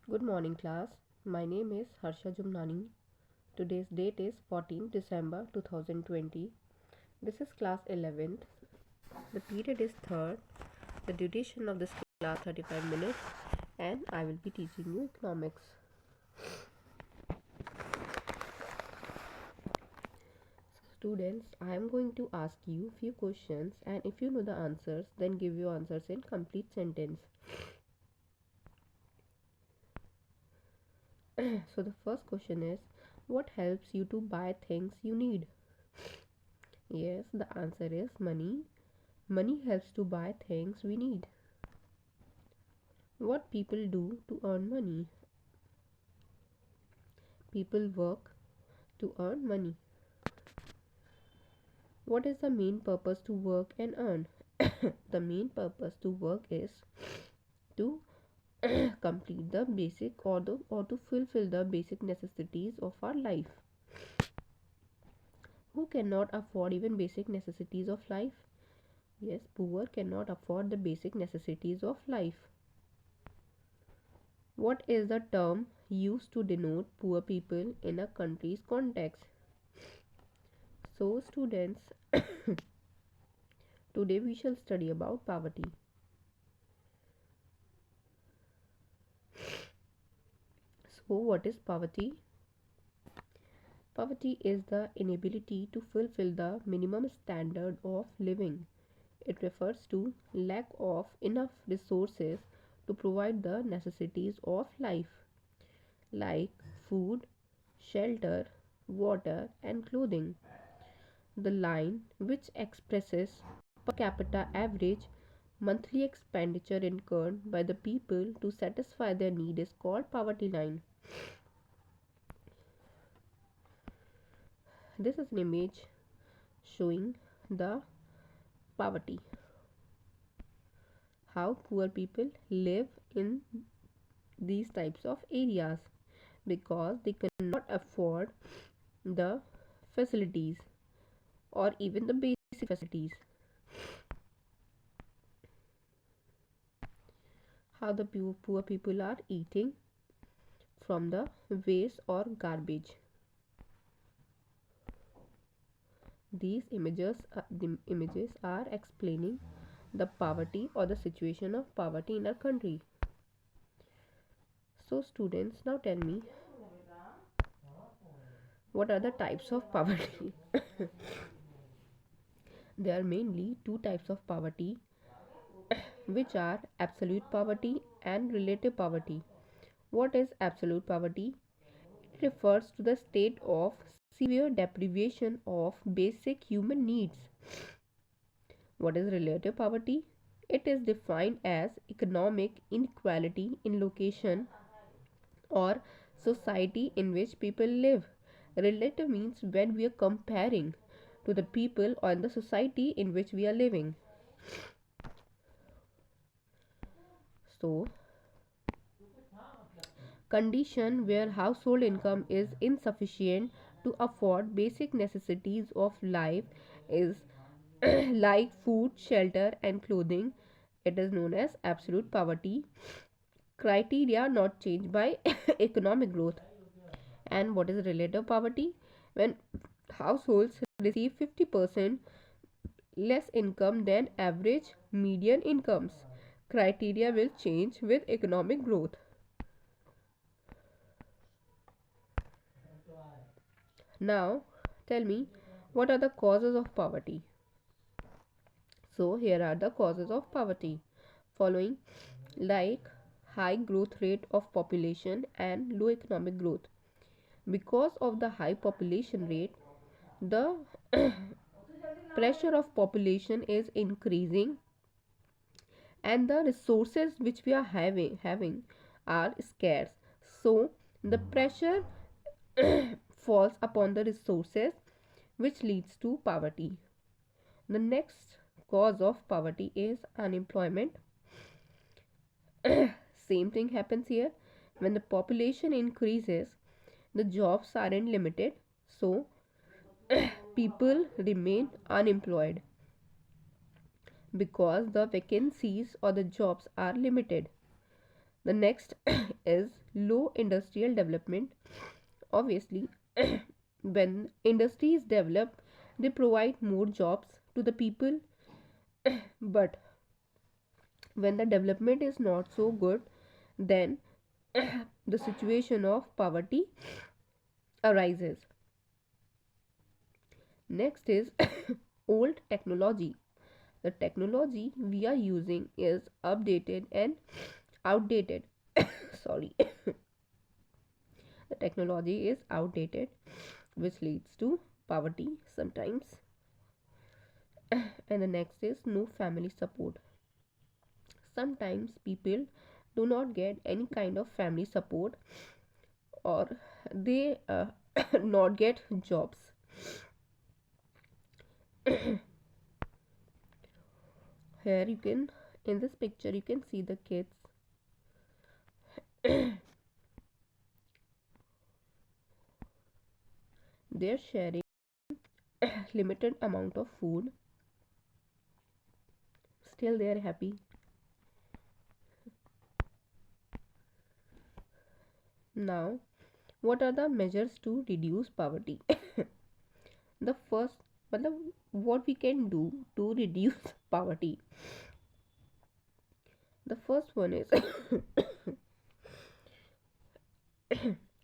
Good morning, class. My name is Harsha Jumnani. Today's date is 14 December 2020. This is class 11th. The period is third. The duration of this class 35 minutes, and I will be teaching you economics. Students, I am going to ask you few questions, and if you know the answers, then give your answers in complete sentence. So the first question is, what helps you to buy things you need? Yes, the answer is money. Money helps to buy things we need. What people do to earn money? People work to earn money. What is the main purpose to work and earn? The main purpose to work is to complete the basic or to fulfill the basic necessities of our life. Who cannot afford even basic necessities of life? Yes, poor cannot afford the basic necessities of life. What is the term used to denote poor people in a country's context? So, students, today we shall study about poverty. So, what is poverty? Poverty is the inability to fulfill the minimum standard of living. It refers to lack of enough resources to provide the necessities of life, like food, shelter, water, and clothing. The line, which expresses per capita average monthly expenditure incurred by the people to satisfy their need, is called poverty line. This is an image showing the poverty, how poor people live in these types of areas because they cannot afford the facilities or even the basic facilities. How the poor people are eating from the waste or garbage. The images are explaining the poverty or the situation of poverty in our country. So students, now tell me, what are the types of poverty? There are mainly two types of poverty, which are absolute poverty and relative poverty. What is absolute poverty? It refers to the state of severe deprivation of basic human needs. What is relative poverty? It is defined as economic inequality in location or society in which people live. Relative means when we are comparing to the people or the society in which we are living. So, condition where household income is insufficient to afford basic necessities of life is like food, shelter, and clothing. It is known as absolute poverty. Criteria not changed by economic growth. And what is relative poverty? When households receive 50% less income than average median incomes. Criteria will change with economic growth. Now, tell me, what are the causes of poverty? So, here are the causes of poverty. Following, like high growth rate of population and low economic growth. Because of the high population rate, the pressure of population is increasing and the resources which we are having are scarce, so the pressure falls upon the resources, which leads to poverty. The next cause of poverty is unemployment. Same thing happens here. When the population increases, the jobs aren't limited, so people remain unemployed because the vacancies or the jobs are limited. The next is low industrial development. Obviously, when industries develop, they provide more jobs to the people, but when the development is not so good, then the situation of poverty arises. Next is old technology. The technology we are using is updated and outdated. Sorry, the technology is outdated, which leads to poverty sometimes. And the next is no family support. Sometimes people do not get any kind of family support, or they not get jobs. Here you can, in this picture you can see the kids. They're sharing limited amount of food, still they are happy. Now, what are the measures to reduce poverty? The first, what we can do to reduce poverty. The first one is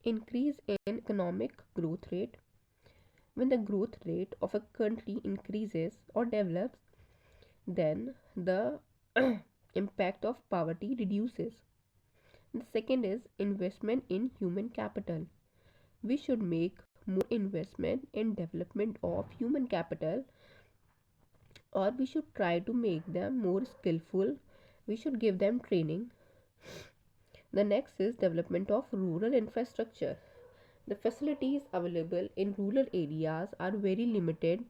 increase in economic growth rate. When the growth rate of a country increases or develops, then the impact of poverty reduces. The second is investment in human capital. We should make more investment in development of human capital, or we should try to make them more skillful. We should give them training. The next is development of rural infrastructure. The facilities available in rural areas are very limited,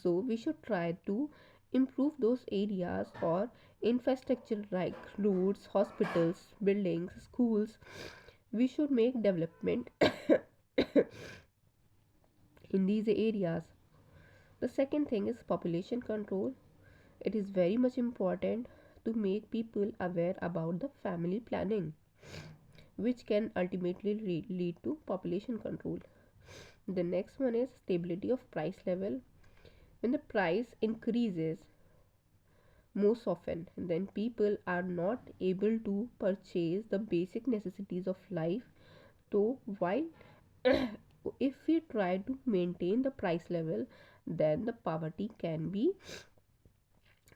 so we should try to improve those areas, or infrastructure like roads, hospitals, buildings, schools. We should make development in these areas. The second thing is population control. It is very much important to make people aware about the family planning, which can ultimately lead to population control. The next one is stability of price level. When the price increases most often, then people are not able to purchase the basic necessities of life. So while if we try to maintain the price level, then the poverty can be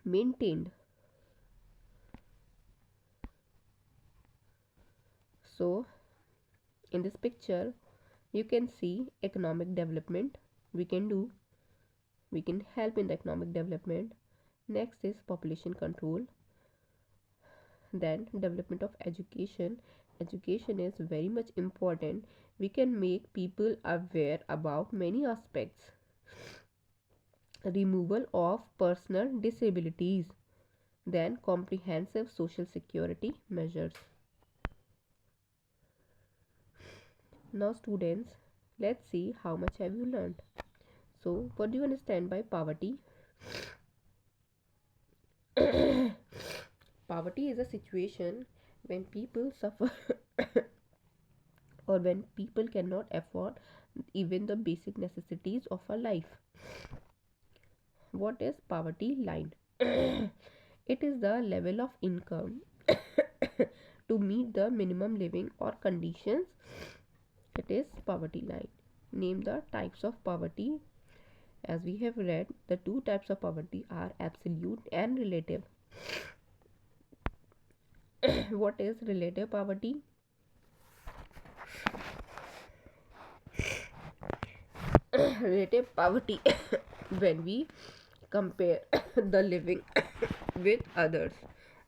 maintained. So in this picture you can see economic development we can do, we can help in the economic development. Next is population control. Then development of education. Education is very much important. We can make people aware about many aspects. Removal of personal disabilities. Then comprehensive social security measures. Now students, let's see how much have you learned. So what do you understand by poverty? Poverty is a situation when people suffer or when people cannot afford even the basic necessities of a life. What is poverty line? It is the level of income to meet the minimum living or conditions. It is poverty line. Name the types of poverty. As we have read, the two types of poverty are absolute and relative. What is relative poverty? Relative poverty when we compare the living with others,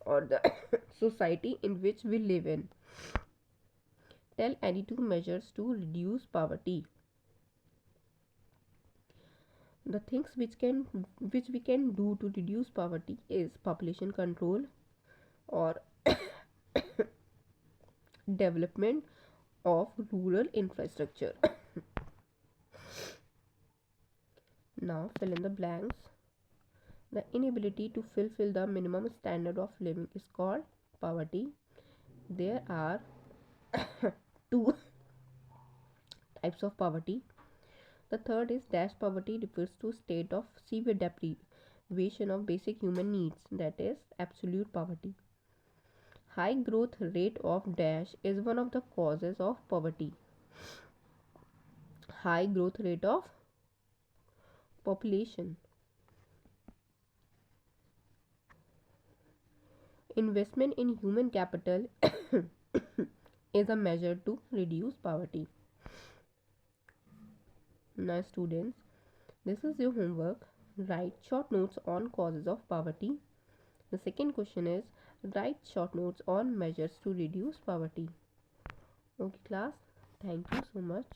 or the society in which we live in. Tell any two measures to reduce poverty. The things which we can do to reduce poverty is population control, or development of rural infrastructure. Now fill in the blanks. The inability to fulfill the minimum standard of living is called poverty. There are two types of poverty. The third is dash poverty, refers to state of severe deprivation of basic human needs, that is absolute poverty. High growth rate of dash is one of the causes of poverty. High growth rate of population. Investment in human capital is a measure to reduce poverty. Now, students, this is your homework. Write short notes on causes of poverty. The second question is write short notes on measures to reduce poverty. Okay, class. Thank you so much.